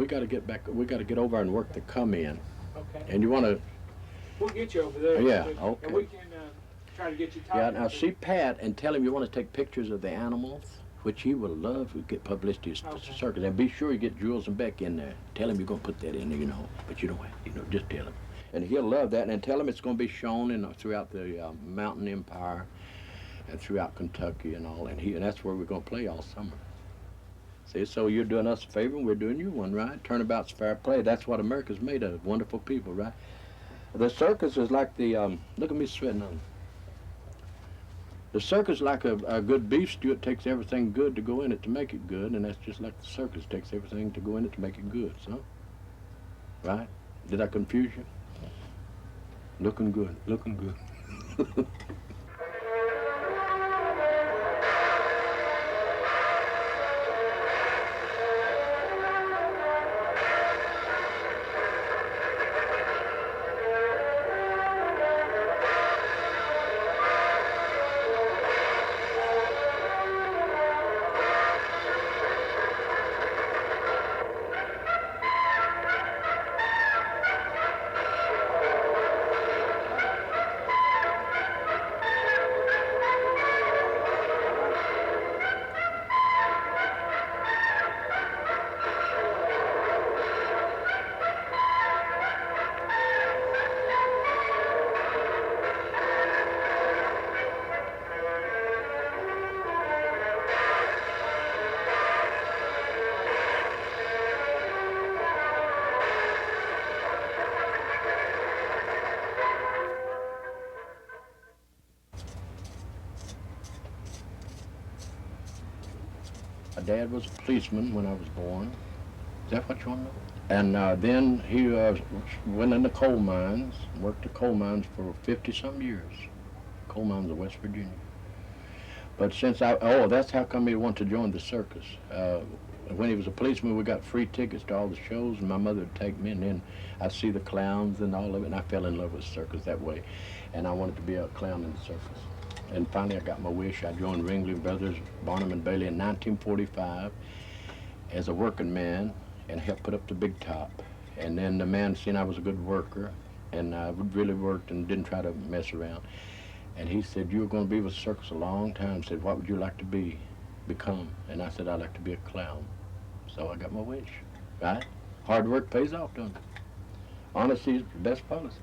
We got to get back. We got to get over and work the come in. Okay. And you want to? We'll get you over there. Yeah. And Okay. we can try to get you Yeah. tied. Now see Pat and tell him you want to take pictures of the animals, which he will love to get publicity to Okay. circus. And be sure you get Jules and Beck in there. Tell him you're gonna put that in there, you know. But you don't have, you know, just tell him. And he'll love that. And tell him it's gonna be shown in throughout the Mountain Empire and throughout Kentucky and all. And that's where we're gonna play all summer. See, so you're doing us a favor and we're doing you one, right? Turnabout's fair play. That's what America's made of. Wonderful people, right? The circus is like the, look at me sweating on. The circus is like a good beef stew. It takes everything good to go in it to make it good, and that's just like the circus takes everything to go in it to make it good, so. Right? Did I confuse you? Looking good, looking good. My dad was a policeman when I was born. Is that what you want to know? And then he went in the coal mines, worked the coal mines for 50-some years. Coal mines of West Virginia. But since that's how come he wanted to join the circus. When he was a policeman, we got free tickets to all the shows, and my mother would take me, and then I'd see the clowns and all of it, and I fell in love with circus that way. And I wanted to be a clown in the circus. And finally, I got my wish. I joined Ringling Brothers, Barnum and Bailey in 1945 as a working man and helped put up the big top. And then the man seen I was a good worker, and I really worked and didn't try to mess around. And he said, "You're going to be with the circus a long time." Said, "What would you like to become?" And I said, "I'd like to be a clown." So I got my wish, right? Hard work pays off, don't it? Honesty is the best policy.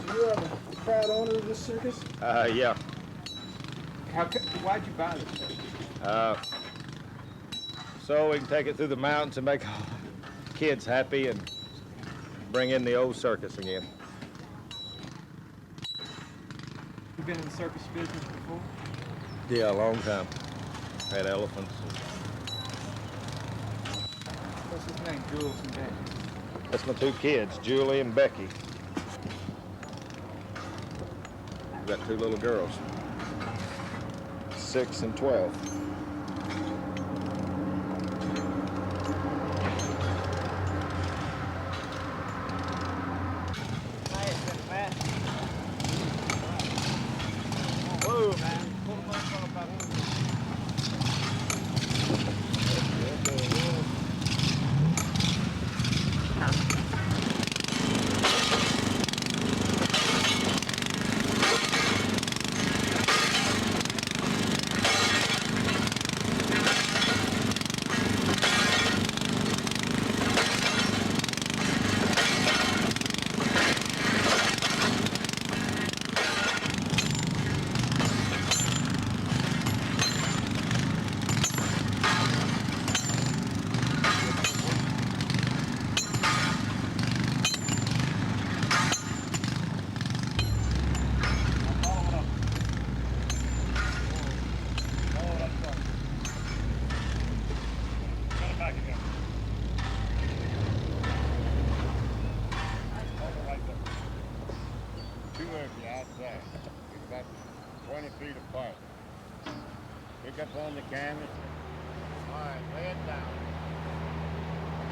You're the proud owner of this circus? Yeah. Why'd you buy this circus? So we can take it through the mountains and make all the kids happy and bring in the old circus again. You've been in the circus business before? Yeah, a long time. Had elephants. What's his name? Jules and Beck. That's my two kids, Julie and Becky. We've got two little girls, 6 and 12. About 20 feet apart. Pick up on the canvas. All right, lay it down.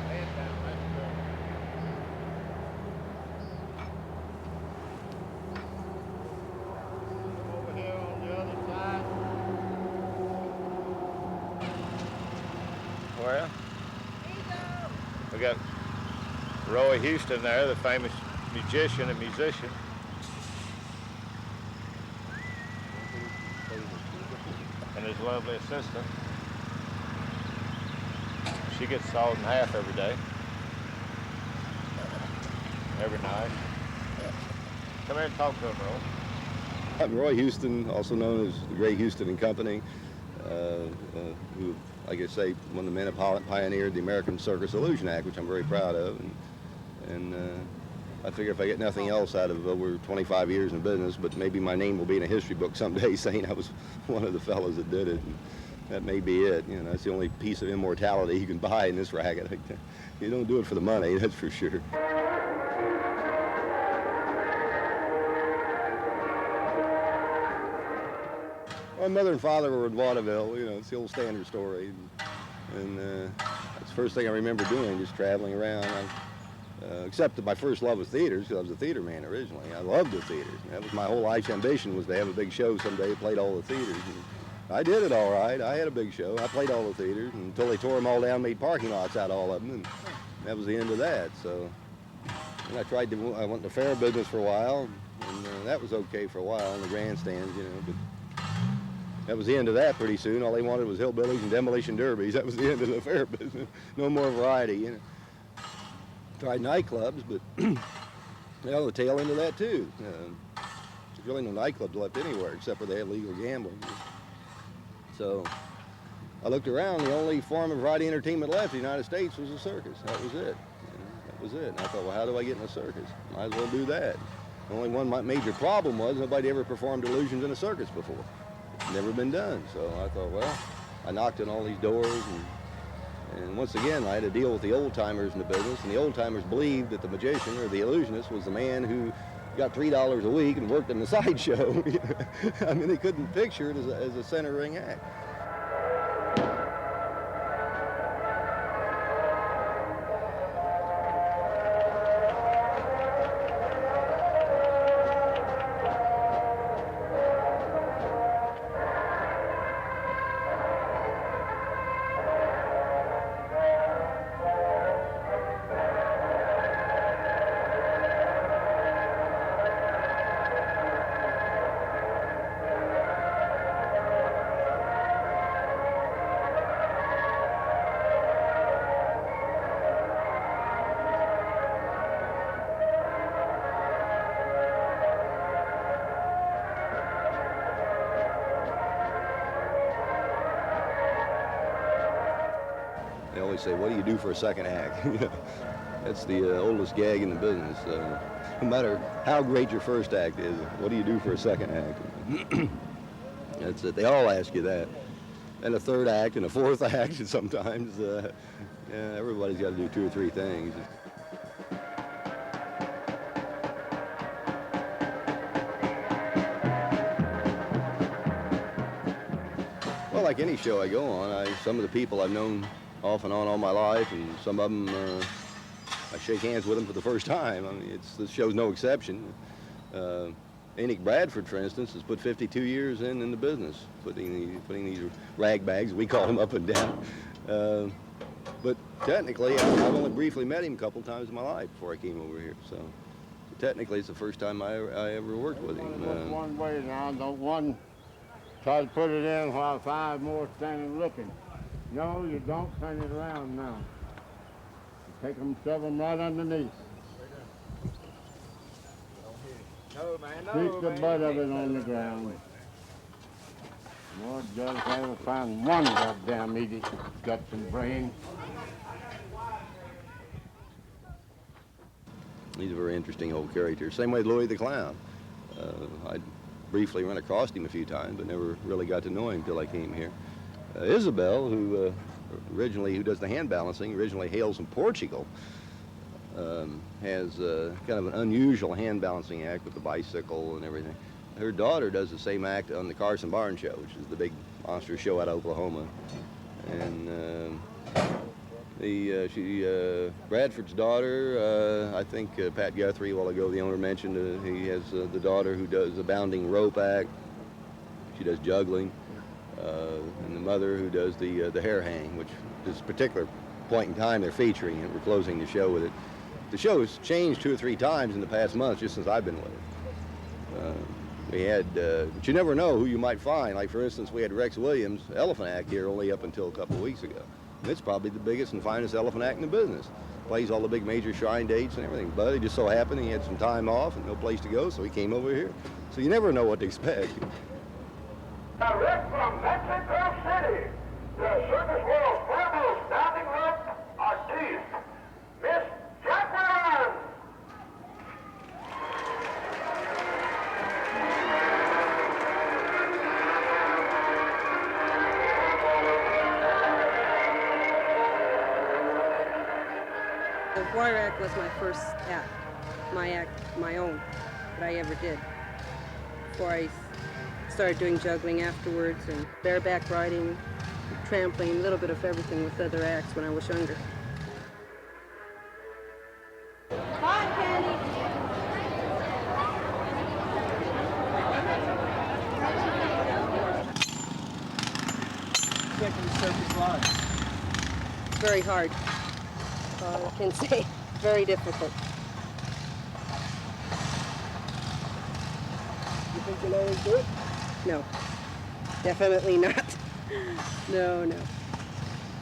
Lay it down, let's go. Well, we got Roy Houston there, the famous musician and musician. And his lovely assistant. She gets sawed in half every day. Every night. Come here and talk to him, Roy. I'm Roy Houston, also known as the Great Houston and Company, who, like I say, one of the men who pioneered the American Circus Illusion Act, which I'm very proud of. And I figure if I get nothing else out of over 25 years in business, but maybe my name will be in a history book someday saying I was one of the fellows that did it. And that may be it. You know, that's the only piece of immortality you can buy in this racket. You don't do it for the money, that's for sure. My mother and father were in vaudeville, you know, it's the old standard story. And that's the first thing I remember doing, just traveling around. Except that my first love was theaters, because I was a theater man originally. I loved the theaters. That was my whole life's ambition, was to have a big show someday, played all the theaters. And I did it all right. I had a big show. I played all the theaters until they tore them all down, made parking lots out of all of them, and that was the end of that. So and I went to fair business for a while, and that was okay for a while in the grandstands, you know, but that was the end of that pretty soon. All they wanted was hillbillies and demolition derbies. That was the end of the fair business. No more variety, you know. Tried nightclubs, but the tail end of that too. There's really no nightclubs left anywhere except where they had legal gambling. So I looked around. The only form of variety entertainment left in the United States was a circus. That was it. You know, that was it. And I thought, well, how do I get in a circus? Might as well do that. The only one major problem was nobody ever performed illusions in a circus before. Never been done. So I thought, well, I knocked on all these doors, and once again, I had to deal with the old-timers in the business, and the old-timers believed that the magician or the illusionist was the man who got $3 a week and worked in the sideshow. I mean, they couldn't picture it as a center ring act. They always say, what do you do for a second act? That's the oldest gag in the business. No matter how great your first act is, what do you do for a second act? That's it. They all ask you that. And a third act and a fourth act, and sometimes everybody's got to do 2 or 3 things. Well, like any show I go on, some of the people I've known off and on all my life, and some of them I shake hands with them for the first time. I mean, this show's no exception. Enoch Bradford, for instance, has put 52 years in the business, putting these rag bags, we call them, up and down. But technically, I've only briefly met him a couple times in my life before I came over here. So technically, it's the first time I ever worked with him. One way now, don't one try to put it in while 5 more standing looking. No, you don't turn it around now. You take them, shove them right underneath. No, man, no, Keep the butt of it on the ground. Lord does ever find one goddamn idiot that's got some brain. He's a very interesting old character. Same way Louis the Clown. I briefly run across him a few times, but never really got to know him until I came here. Isabel, who does the hand balancing, originally hails from Portugal, has kind of an unusual hand balancing act with the bicycle and everything. Her daughter does the same act on the Carson Barn Show, which is the big monster show out of Oklahoma. And Bradford's daughter, I think Pat Guthrie, a while ago, the owner mentioned, he has the daughter who does the bounding rope act. She does juggling. and the mother who does the hair hang, which is a particular point in time they're featuring it. We're closing the show with it. The show has changed 2 or 3 times in the past months just since I've been with it. We had, but you never know who you might find. Like, for instance, we had Rex Williams' elephant act here only up until a couple of weeks ago. And it's probably the biggest and finest elephant act in the business. Plays all the big major shrine dates and everything. But it just so happened he had some time off and no place to go, so he came over here. So you never know what to expect. Direct from Mexico City, the circus world's foremost standing rope artiste, Miss Jacqueline. The water act was my first act, my own, that I ever did. Before I started doing juggling afterwards and bareback riding, trampling, a little bit of everything with other acts when I was younger. Bye, Candy. Second circus live. Very hard. I can say very difficult. You think you'll always do it? No, definitely not. No, no.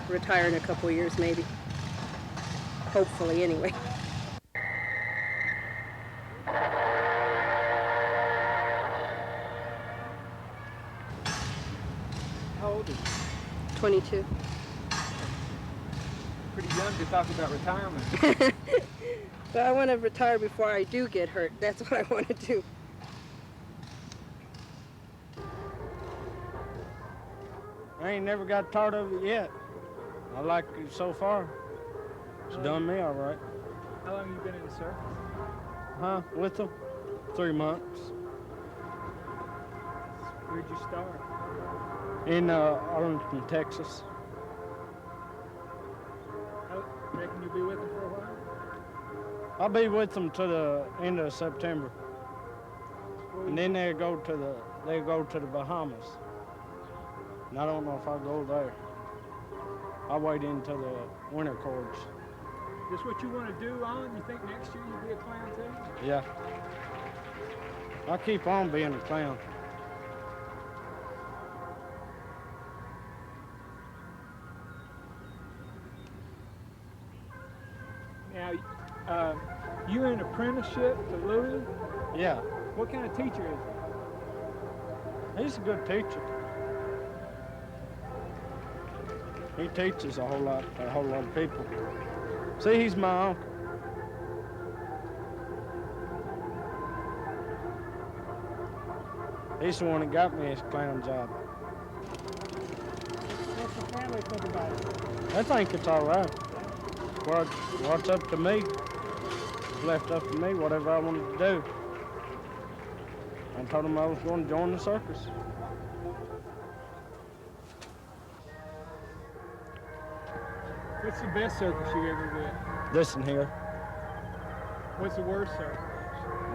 Retire in a couple of years, maybe. Hopefully, anyway. How old are you? 22. Pretty young to talk about retirement. But I want to retire before I do get hurt. That's what I want to do. I ain't never got tired of it yet. I like it so far. It's done me all right. How long have you been in the circus? Huh? With them? 3 months. Where'd you start? In Arlington, Texas. How reckon you'll be with them for a while? I'll be with them to the end of September. And then they go to the Bahamas. And I don't know if I'll go there. I'll wait until the winter chords. Is this what you want to do on? You think next year you'll be a clown too? Yeah. I'll keep on being a clown. Now, you're in apprenticeship to Louis? Yeah. What kind of teacher is he? He's a good teacher. He teaches a whole lot of people. See, he's my uncle. He's the one that got me his clown job. What's the family think about it? I think it's all right. What's up to me? It's left up to me, whatever I wanted to do. I told him I was going to join the circus. What's the best circus you ever been? This in here. What's the worst circus?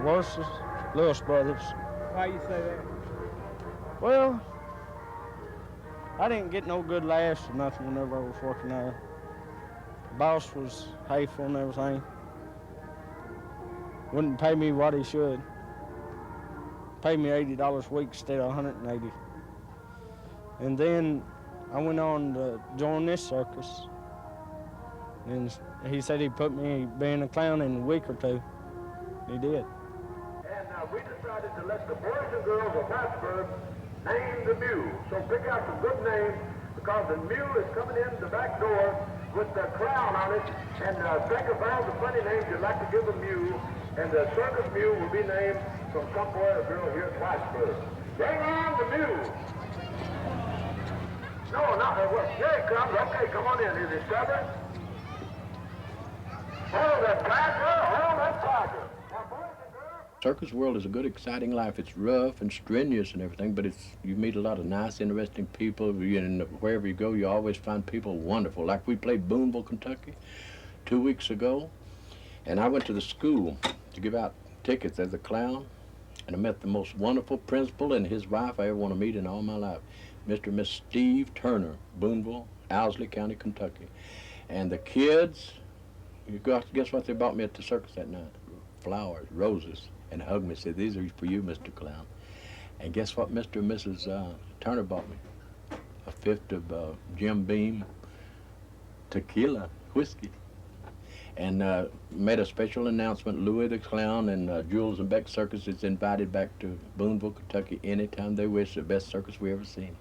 Worst is Lewis Brothers. Why you say that? Well, I didn't get no good laughs or nothing whenever I was working there. The boss was hateful and everything. Wouldn't pay me what he should. Paid me $80 a week instead of $180. And then I went on to join this circus. And he said he'd put me being a clown in a week or two. He did. And we decided to let the boys and girls of Plattsburgh name the mule. So pick out some good names, because the mule is coming in the back door with the clown on it. And think of all the funny names you'd like to give the mule. And the circus mule will be named from some boy or girl here at Plattsburgh. Bring on the mule. No, not the what? Here he comes. Okay, come on in. Is he stubborn? Oh, the tiger! Oh, that tiger! Now, boys and girls. Circus world is a good, exciting life. It's rough and strenuous and everything, but you meet a lot of nice, interesting people. And wherever you go, you always find people wonderful. Like we played Boonville, Kentucky 2 weeks ago, and I went to the school to give out tickets as a clown, and I met the most wonderful principal and his wife I ever want to meet in all my life. Mr. and Miss Steve Turner, Boonville, Owsley County, Kentucky. And the kids, guess what they bought me at the circus that night? Flowers, roses, and hugged me, said, "These are for you, Mr. Clown." And guess what Mr. and Mrs. Turner bought me? A fifth of Jim Beam tequila, whiskey. And made a special announcement, Louis the Clown and Jules and Beck Circus is invited back to Boonville, Kentucky anytime they wish. The best circus we ever seen.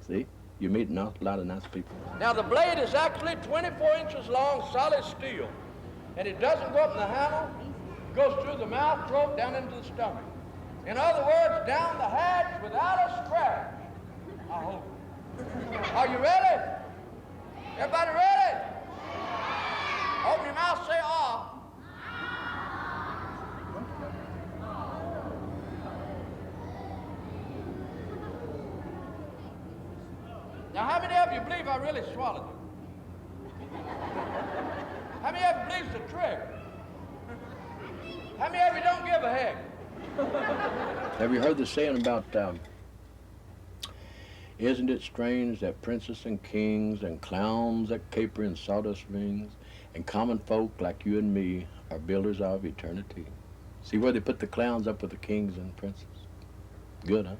See? You meet a lot of nice people. Now the blade is actually 24 inches long, solid steel. And it doesn't go up in the handle, it goes through the mouth, throat, down into the stomach. In other words, down the hatch without a scratch. I hope. Are you ready? Everybody ready? Open your mouth, say ah. Now, how many of you believe I really swallowed it? How many of you believe it's a trick? How many of you don't give a heck? Have you heard the saying about, isn't it strange that princes and kings and clowns that caper in sawdust rings and common folk like you and me are builders of eternity? See where they put the clowns up with the kings and princes? Good, huh?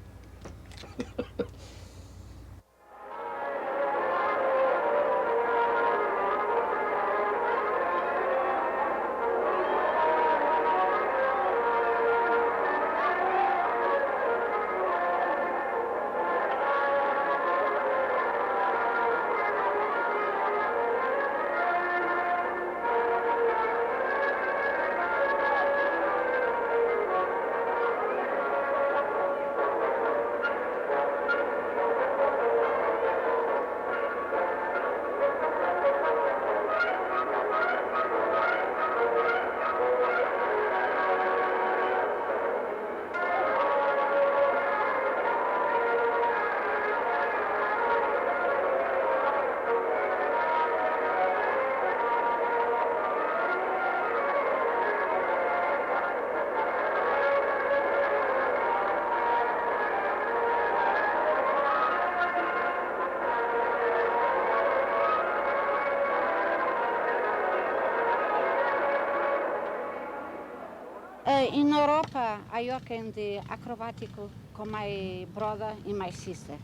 In Europe, I work in the acrobatic with my brother and my sister.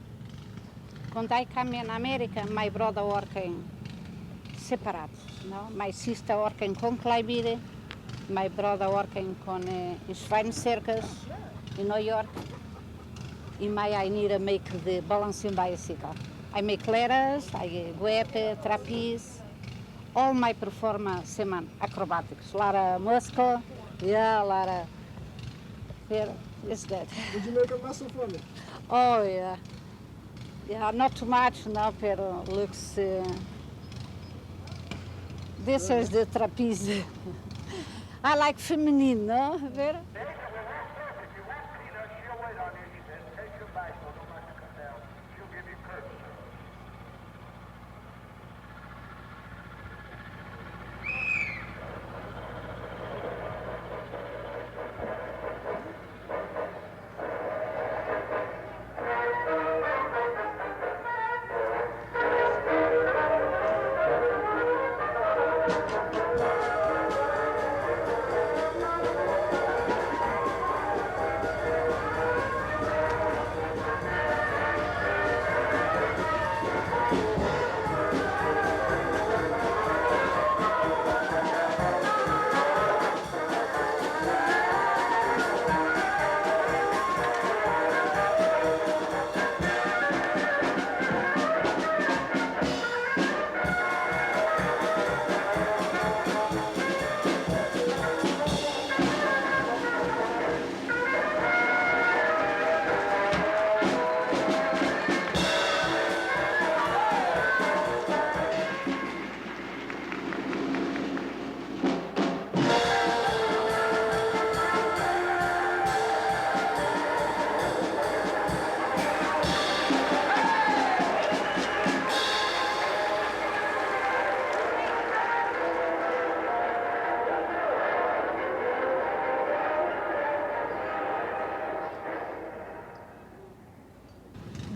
When I come in America, my brother working separate. No? My sister working conclave, my brother working on Jules Circus in New York. I need to make the balancing bicycle. I make letters, I whip, trapeze. All my performance semen acrobatics. A lot of muscle. Yeah, a lot of, it's that. Would you make a muscle for me? Oh, yeah. Yeah, not too much, no, pero looks, this is the trapeze. I like feminine, no? Vera?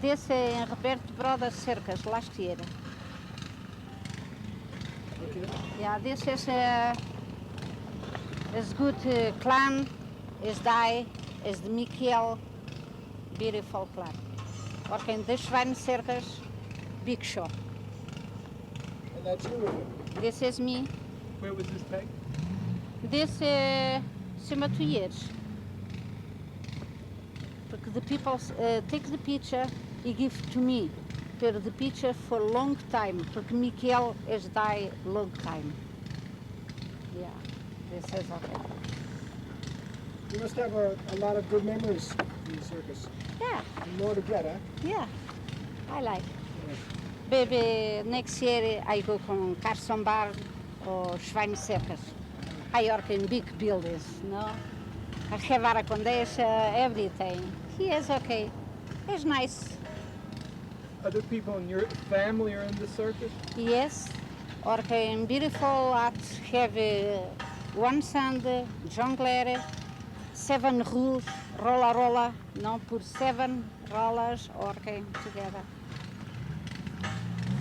this Roberto Brothers Circus last year. Okay. Yeah, this is good clown, is die, is the Michael, beautiful clown. Okay, in the Schwein Circus, big show. And that's you. This is me. Where was this take? This cima 2 years. Because the people take the picture and give to me. For the picture for a long time. Because Michael has died long time. Yeah, this is okay. You must have a lot of good memories in the circus. Yeah, And more to get, huh? yeah, I like. Yes. Maybe next year I go from Garrison Bar or Schwein Circus. I work in big buildings, no? I have air condition, everything. He is okay. He's nice. Other people in your family are in the circus? Yes. Work in beautiful arts. Have one son, jongleur, 7 rules, rolla, no, put 7 rollers working together.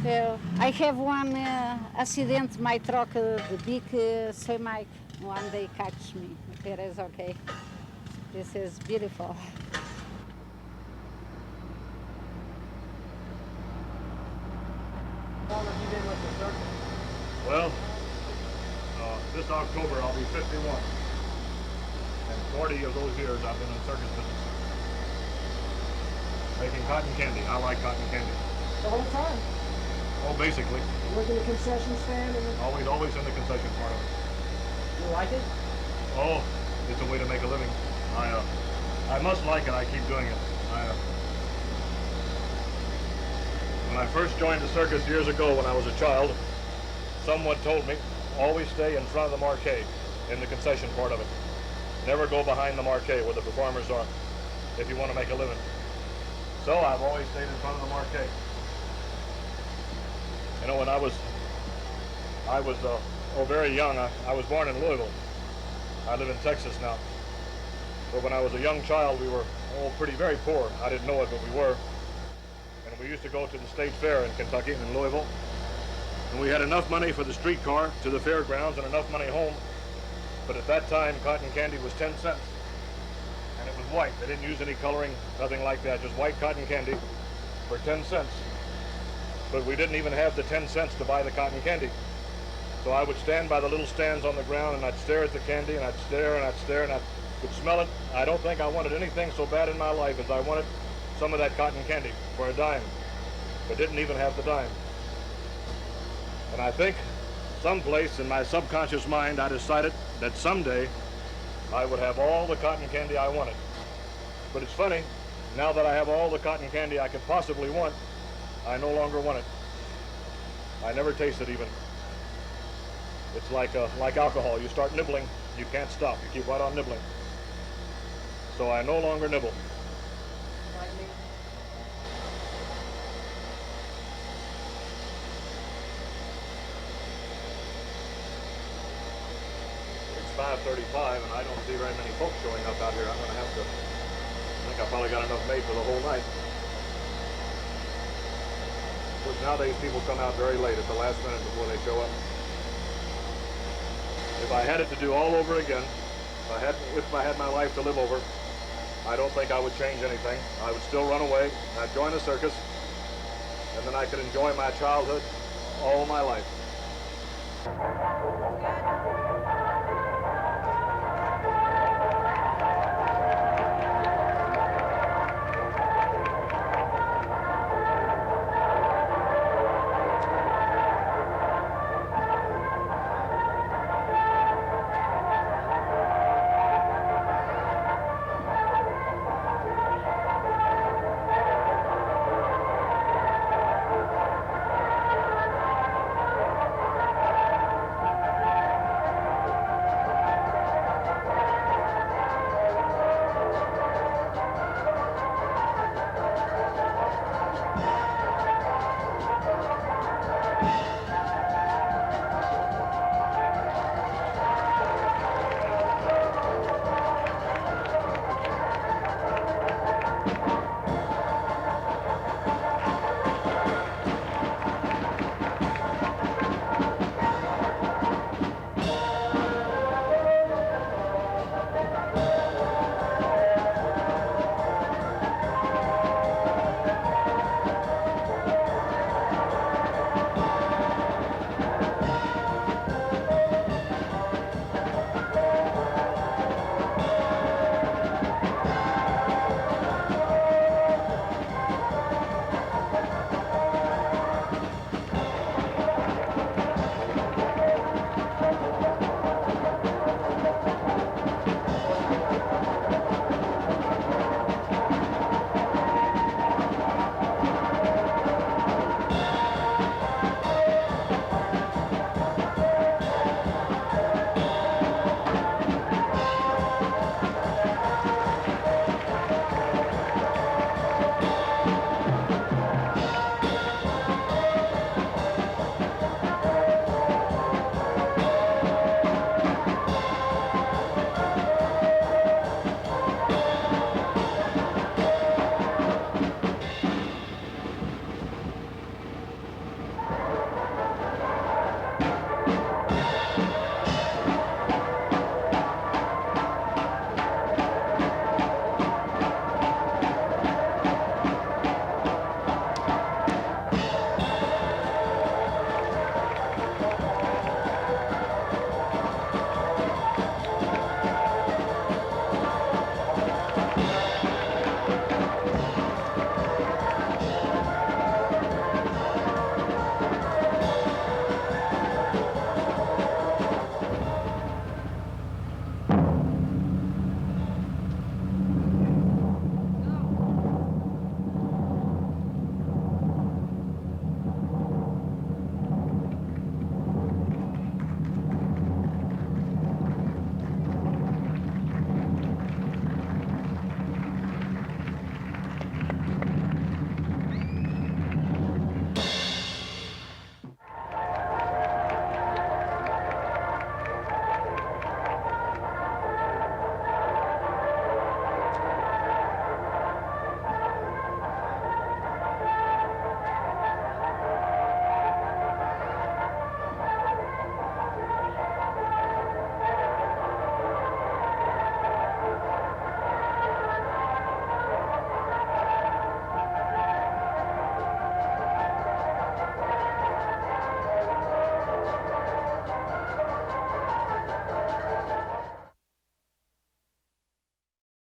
So I have one accident, my truck, the big semi, one day catch me. It is okay. This is beautiful. How long have you been with the circus? Well, this October I'll be 51. And 40 of those years I've been in circus business. Making cotton candy. I like cotton candy. The whole time? Oh, basically. You work in the concession stand and Always in the concession part of it. you like it? Oh, it's a way to make a living. I must like it. I keep doing it. When I first joined the circus years ago when I was a child, someone told me, always stay in front of the marquee, in the concession part of it. Never go behind the marquee where the performers are, if you want to make a living. So I've always stayed in front of the marquee. You know, when I was very young, I was born in Louisville. I live in Texas now. But when I was a young child, we were very poor. I didn't know it, but we were. And we used to go to the state fair in Kentucky, in Louisville. And we had enough money for the streetcar to the fairgrounds and enough money home. But at that time, cotton candy was 10 cents. And it was white. They didn't use any coloring, nothing like that, just white cotton candy for 10 cents. But we didn't even have the 10 cents to buy the cotton candy. So I would stand by the little stands on the ground and I'd stare at the candy and I'd stare and I'd stare and I could smell it. I don't think I wanted anything so bad in my life as I wanted some of that cotton candy for a dime, but didn't even have the dime. And I think someplace in my subconscious mind I decided that someday I would have all the cotton candy I wanted. But it's funny, now that I have all the cotton candy I could possibly want, I no longer want it. I never taste it even. It's like alcohol. You start nibbling, you can't stop. You keep right on nibbling. So I no longer nibble. It's 5:35 and I don't see very many folks showing up out here. I'm going to have to, I think I probably got enough made for the whole night. Of course, nowadays people come out very late at the last minute before they show up. If I had it to do all over again, if I had my life to live over, I don't think I would change anything. I would still run away, I'd join a circus, and then I could enjoy my childhood all my life.